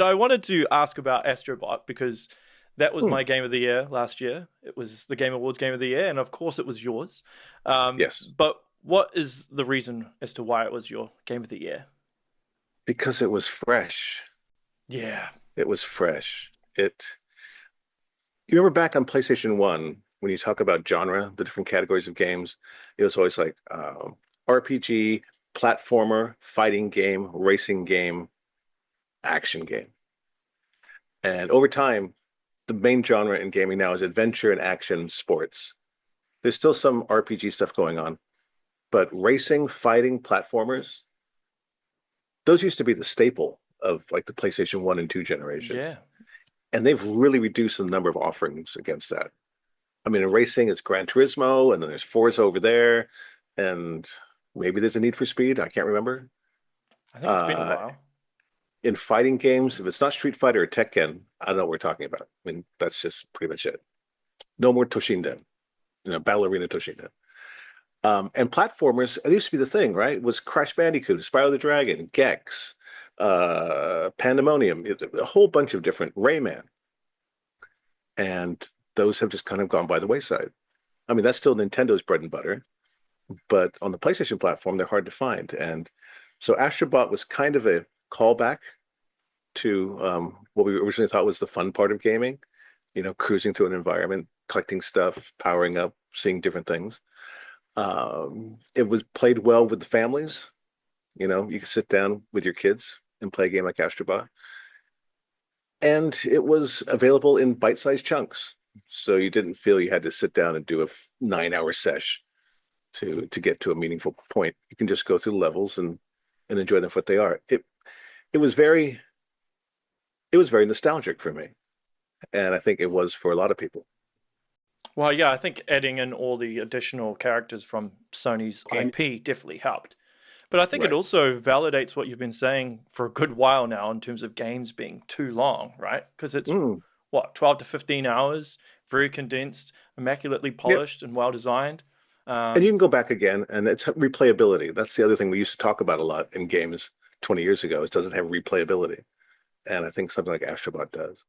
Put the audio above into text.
No, I wanted to ask about Astro Bot because that was Hmm. my game of the year last year. It was the Game Awards game of the year, and of course, it was yours. Yes, But what is the reason as to why it was your game of the year? because it was fresh. Yeah, It was fresh. You remember back on PlayStation 1 when you talk about genre, the different categories of games, it was always like RPG, platformer, fighting game, racing game, action game. And over time, the main genre in gaming now is adventure and action sports. There's still some RPG stuff going on, but racing, fighting, platformers, those used to be the staple of like the PlayStation 1 and 2 generation. yeah. And they've really reduced the number of offerings against that. I mean, in racing, it's Gran Turismo, and then there's Forza over there, and maybe there's a Need for Speed. I can't remember. I think it's been a Uh, while. in fighting games, if it's not Street Fighter or Tekken, I don't know what we're talking about. I mean, that's just pretty much it. No more Toshinden, Ballerina Toshinden. And platformers, it used to be the thing, right? It was Crash Bandicoot, Spyro the Dragon, Gex, Pandemonium, a whole bunch of different Rayman. And those have just kind of gone by the wayside. I mean, that's still Nintendo's bread and butter, but on the PlayStation platform, they're hard to find. And so Astrobot was kind of a callback to what we originally thought was the fun part of gaming, cruising through an environment, collecting stuff, powering up, seeing different things. It was played well with the families. You could sit down with your kids and play a game like Astrobot. And it was available in bite-sized chunks. So you didn't feel you had to sit down and do a 9-hour sesh to get to a meaningful point. You can just go through levels and enjoy them for what they are. It was very it was very nostalgic for me, and I think it was for a lot of people. Well, yeah, I think adding in all the additional characters from Sony's IP definitely helped. But I think it Right. also validates what you've been saying for a good while now in terms of games being too long, right? Because it's Mm, what, 12 to 15 hours, very condensed, immaculately yep. polished, and well designed. And you Um, can go back again, and it's replayability. That's the other thing we used to talk about a lot in games 20 years ago. It doesn't have replayability, and I think something like Astrobot does.